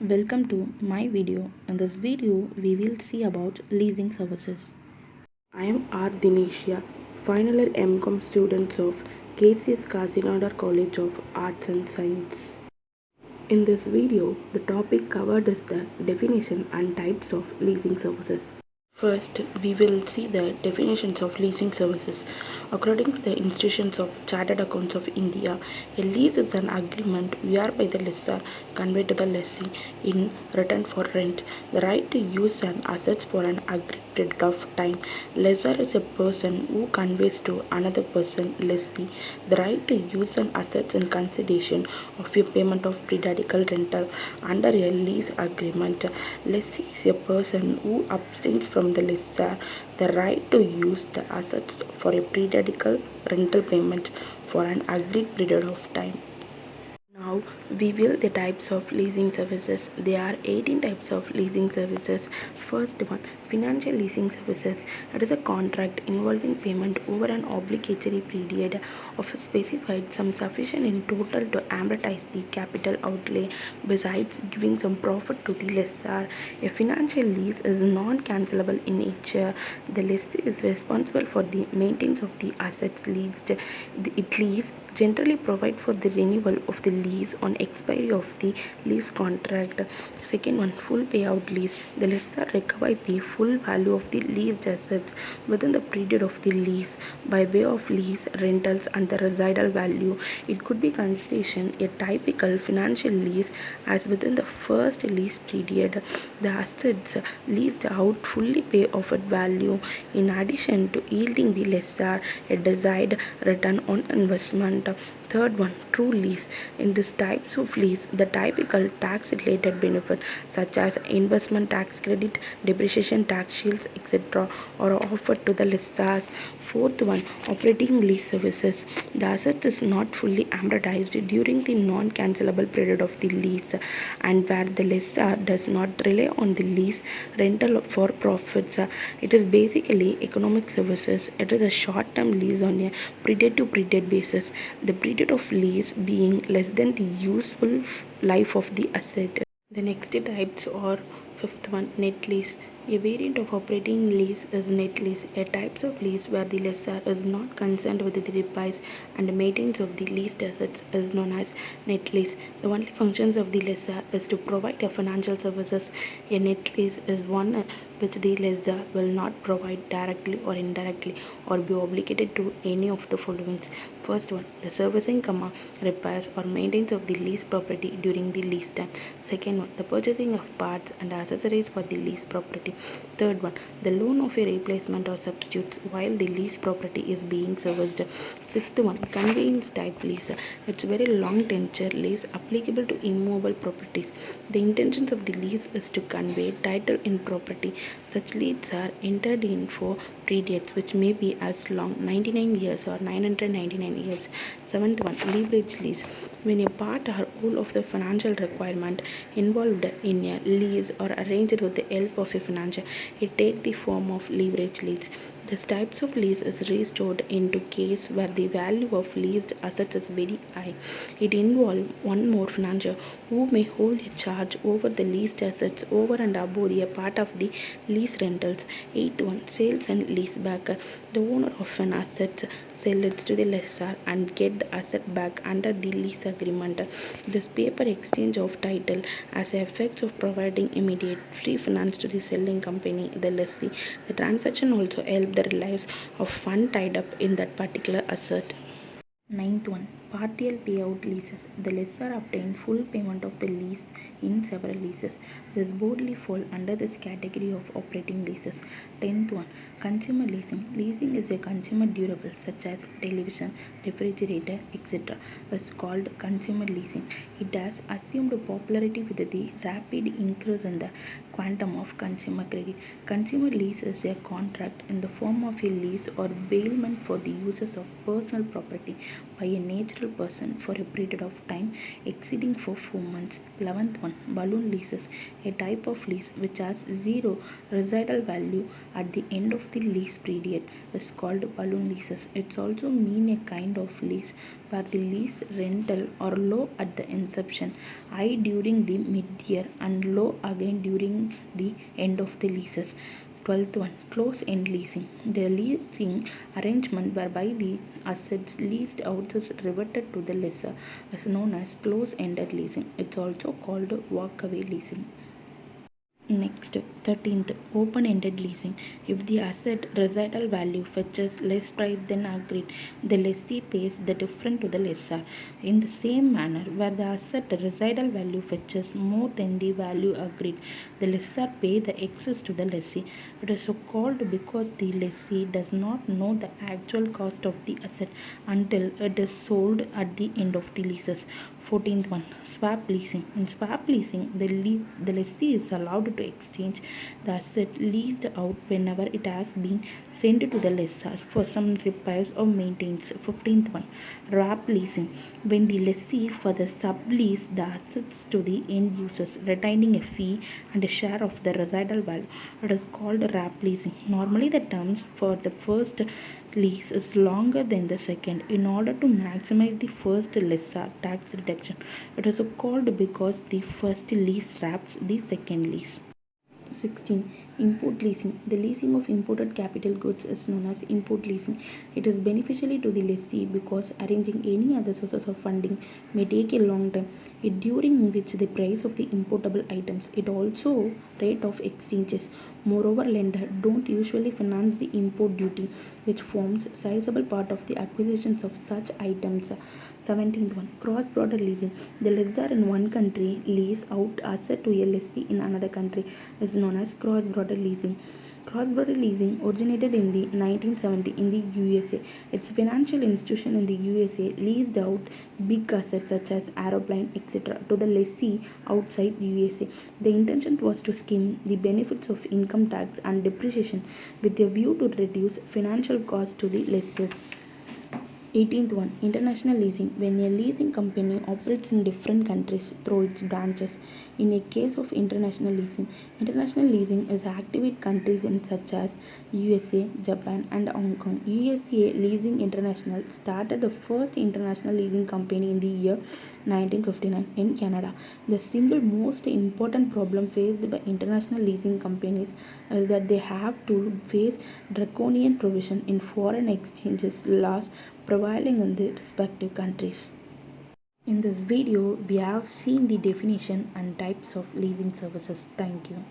Welcome to my video. In this video, we will see about leasing services. I am R. Dinesha, final year MCom students of KCS Kazinada College of Arts and Science. In this video, the topic covered is the definition and types of leasing services. First, we will see the definitions of leasing services. According to the institutions of Chartered Accounts of India, a lease is an agreement whereby the lessor conveys to the lessee in return for rent the right to use an assets for an agreed period of time. Lessor is a person who conveys to another person, lessee, the right to use an assets in consideration of a payment of periodical rental under a lease agreement. Lessee is a person who abstains from the lessor the right to use the assets for a periodical rental payment for an agreed period of time. Now we will the types of leasing services. There are 18 types of leasing services. First one, financial leasing services. It is a contract involving payment over an obligatory period of a specified sum sufficient in total to amortize the capital outlay besides giving some profit to the lessor. A financial lease is non-cancellable in nature. The lessee is responsible for the maintenance of the assets leased. It lease generally provide for the renewal of the lease on expiry of the lease contract. Second one, full payout lease. The lessor recovers the full value of the leased assets within the period of the lease by way of lease rentals and the residual value. It could be consideration a typical financial lease as within the first lease period the assets leased out fully pay off at value in addition to yielding the lessor a desired return on investment. Third one, true lease. In these types of lease, the typical tax related benefit such as investment tax credit, depreciation tax shields, etc. are offered to the lessors. Fourth one, operating lease services. The asset is not fully amortized during the non-cancellable period of the lease and where the lessor does not rely on the lease rental for profits. It is basically economic services. It is a short-term lease on a period-to-period basis. The period of lease being less than the useful life of the asset. The next types are fifth one, net lease. A variant of operating lease is net lease, a type of lease where the lessor is not concerned with the repairs and maintenance of the leased assets is known as net lease. The only functions of the lessor is to provide a financial services. A net lease is one which the lessor will not provide directly or indirectly or be obligated to any of the following. First one, the servicing, repairs or maintenance of the leased property during the lease time. Second one, the purchasing of parts and accessories for the leased property. Third one, the loan of a replacement or substitutes while the leased property is being serviced. Sixth one, conveyance type lease. It's very long tenure lease applicable to immovable properties. The intentions of the lease is to convey title in property. Such leases are entered in for periods which may be as long 99 years or 999 years. Seventh one, leverage lease. When a part or whole of the financial requirement involved in a lease or arranged with the help of a financier, it takes the form of leverage lease. This types of lease is restored into case where the value of leased assets is very high. It involves one more financier who may hold a charge over the leased assets over and above a part of the lease rentals. Eighth one, sales and lease back. The owner of an asset sell it to the lessor and get the asset back under the lease agreement. This paper exchange of title has the effect of providing immediate free finance to the selling company, the lessee. The transaction also helps the lives of fund tied up in that particular asset. Ninth one, partial payout leases. The lessor obtain full payment of the lease in several leases. This broadly fall under this category of operating leases. Tenth one, consumer leasing. Leasing is a consumer durable such as television, refrigerator, etc. is called consumer leasing. It has assumed popularity with the rapid increase in the quantum of consumer credit. Consumer lease is a contract in the form of a lease or bailment for the uses of personal property by a natural person for a period of time exceeding for 4 months. 11th one, balloon leases, a type of lease which has zero residual value at the end of the lease period is called balloon leases. It's also mean a kind of lease where the lease rental are low at the inception, high during the mid-year and low again during the end of the leases. 12th one, close end leasing, the leasing arrangement whereby the assets leased out is reverted to the lessor is known as close ended leasing. It's also called walkaway leasing. Next, 13th, open-ended leasing. If the asset residual value fetches less price than agreed, the lessee pays the difference to the lessor. In the same manner, where the asset residual value fetches more than the value agreed, the lessor pays the excess to the lessee. It is so called because the lessee does not know the actual cost of the asset until it is sold at the end of the leases. 14th one, swap leasing. In swap leasing, the lessee is allowed to exchange the asset leased out whenever it has been sent to the lessor for some repairs or maintenance. 15th one, wrap leasing. When the lessee further sublease the assets to the end users, retaining a fee and a share of the residual value, it is called wrap leasing. Normally, the terms for the first lease is longer than the second in order to maximize the first lessor tax reduction. It is called because the first lease wraps the second lease. 16. Import leasing. The leasing of imported capital goods is known as import leasing. It is beneficial to the lessee because arranging any other sources of funding may take a long time, during which the price of the importable items, it also rate of exchanges. Moreover, lender don't usually finance the import duty, which forms a sizable part of the acquisitions of such items. 17th one, cross-border leasing. The lessor in one country lease out asset to a lessee in another country is known as cross-border leasing. Cross-border leasing originated in the 1970 in the USA. Its financial institution in the USA leased out big assets such as aeroplane, etc. to the lessee outside USA. The intention was to skim the benefits of income tax and depreciation with a view to reduce financial costs to the lessees. 18th one, international leasing. When a leasing company operates in different countries through its branches. In a case of international leasing is active in countries in such as USA, Japan and Hong Kong. USA Leasing International started the first international leasing company in the year 1959 in Canada. The single most important problem faced by international leasing companies is that they have to face draconian provision in foreign exchanges laws prevailing in the respective countries. In this video, we have seen the definition and types of leasing services. Thank you.